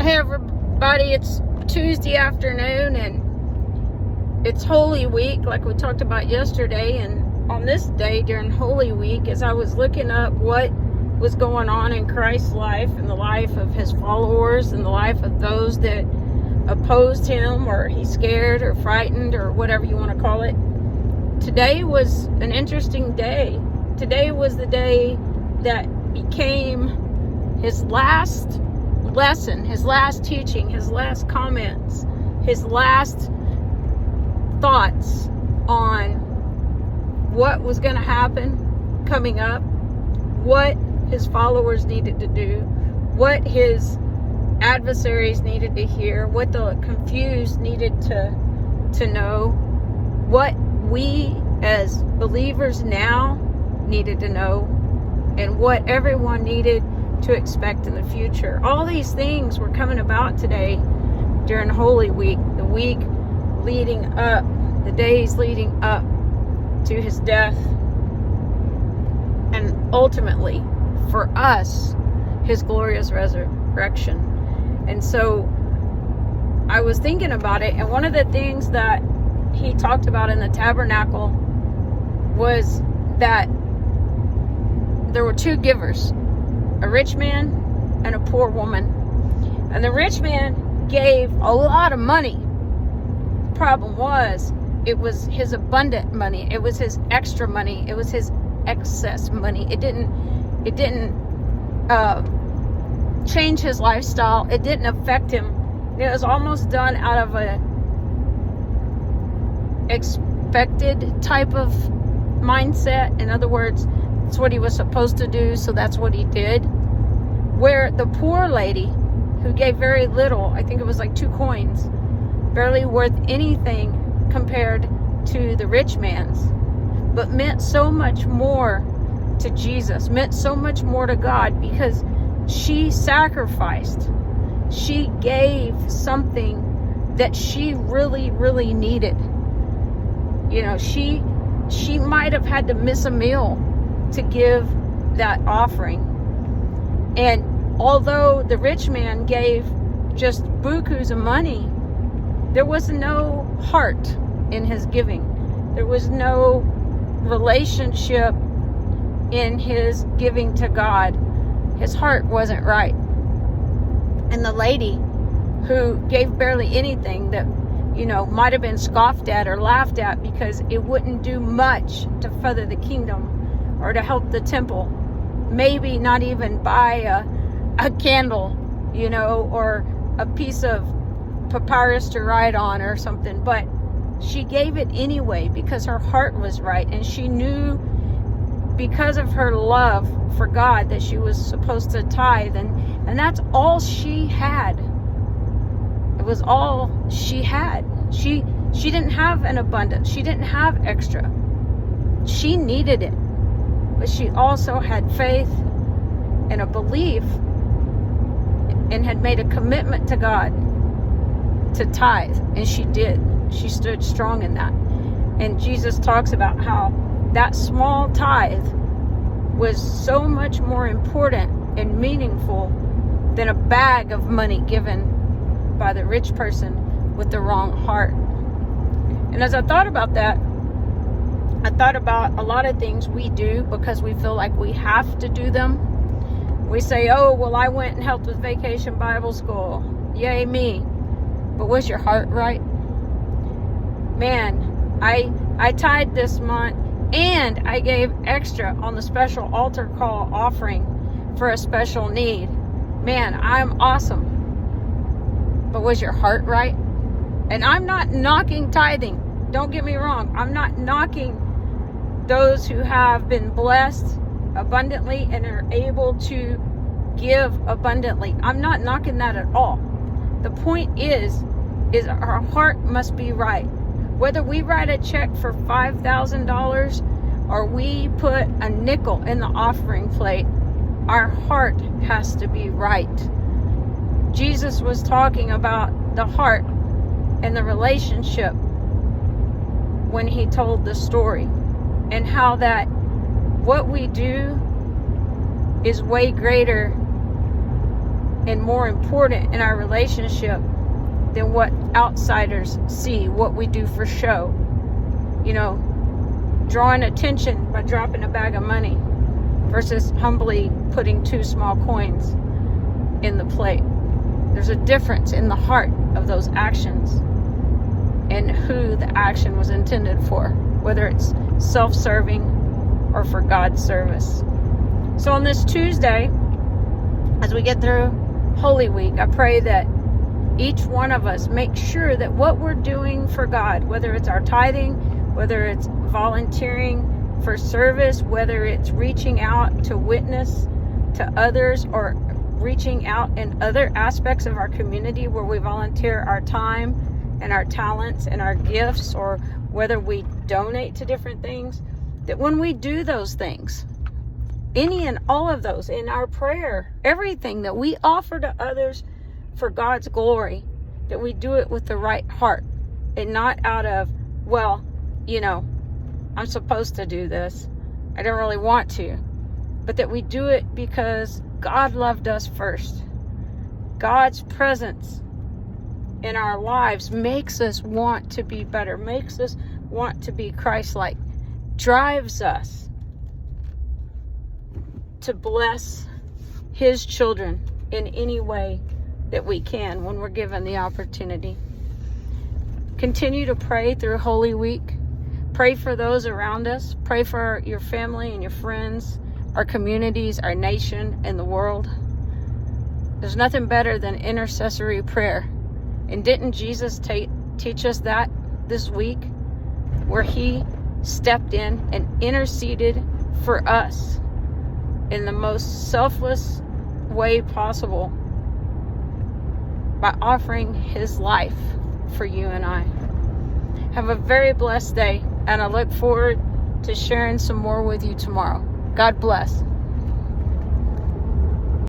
Hey everybody, it's Tuesday afternoon and it's Holy Week like we talked about yesterday. And on this day during Holy Week, as I was looking up what was going on in Christ's life and the life of his followers and the life of those that opposed him, or he's scared or frightened or whatever you want to call it, today was an interesting day. Today was the day that became his last lesson, his last teaching, his last comments, his last thoughts on what was going to happen coming up, what his followers needed to do, what his adversaries needed to hear, what the confused needed to know, what we as believers now needed to know, and what everyone needed to expect in the future. All these things were coming about today during Holy Week, the week leading up, the days leading up to his death, and ultimately for us, his glorious resurrection. And so I was thinking about it, and one of the things that he talked about in the tabernacle was that there were two givers, a rich man and a poor woman. And the rich man gave a lot of money. The problem was, it was his abundant money. It was his extra money. It was his excess money. It didn't change his lifestyle. It didn't affect him. It was almost done out of a expected type of mindset. In other words, it's what he was supposed to do, so that's what he did. Where the poor lady, who gave very little, I think it was like 2 coins, barely worth anything compared to the rich man's, but meant so much more to Jesus, meant so much more to God, because she sacrificed. She gave something that she really, really needed. You know, she might have had to miss a meal to give that offering. And although the rich man gave just bukus of money, there was no heart in his giving. There was no relationship in his giving to God. His heart wasn't right. And the lady who gave barely anything, that, you know, might have been scoffed at or laughed at because it wouldn't do much to further the kingdom or to help the temple, maybe not even buy a candle, you know, or a piece of papyrus to write on or something, but she gave it anyway because her heart was right, and she knew because of her love for God that she was supposed to tithe, and that's all she had. It was all she had. She didn't have an abundance. She didn't have extra. She needed it. But she also had faith and a belief, and had made a commitment to God to tithe, and she did. She stood strong in that. And Jesus talks about how that small tithe was so much more important and meaningful than a bag of money given by the rich person with the wrong heart. And as I thought about that, I thought about a lot of things we do because we feel like we have to do them. We say, oh, well, I went and helped with Vacation Bible School. Yay, me. But was your heart right? Man, I tithed this month, and I gave extra on the special altar call offering for a special need. Man, I'm awesome. But was your heart right? And I'm not knocking tithing. Don't get me wrong. I'm not knocking those who have been blessed abundantly and are able to give abundantly. I'm not knocking that at all. The point is our heart must be right. Whether we write a check for $5,000 or we put a nickel in the offering plate, our heart has to be right. Jesus was talking about the heart and the relationship when he told the story, and how that what we do is way greater and more important in our relationship than what outsiders see, what we do for show. You know, drawing attention by dropping a bag of money versus humbly putting 2 small coins in the plate. There's a difference in the heart of those actions and who the action was intended for, whether it's self-serving or for God's service. So on this Tuesday, as we get through Holy Week, I pray that each one of us make sure that what we're doing for God, whether it's our tithing, whether it's volunteering for service, whether it's reaching out to witness to others, or reaching out in other aspects of our community where we volunteer our time and our talents and our gifts, or whether we donate to different things, that when we do those things, any and all of those, in our prayer, everything that we offer to others for God's glory, that we do it with the right heart and not out of, well, you know, I'm supposed to do this, I don't really want to, but that we do it because God loved us first. God's presence in our lives makes us want to be better, makes us want to be Christ-like, drives us to bless His children in any way that we can when we're given the opportunity. Continue to pray through Holy Week. Pray for those around us. Pray for your family and your friends, our communities, our nation, and the world. There's nothing better than intercessory prayer. And didn't Jesus teach us that this week? Where He stepped in and interceded for us in the most selfless way possible by offering His life for you and I. Have a very blessed day, and I look forward to sharing some more with you tomorrow. God bless.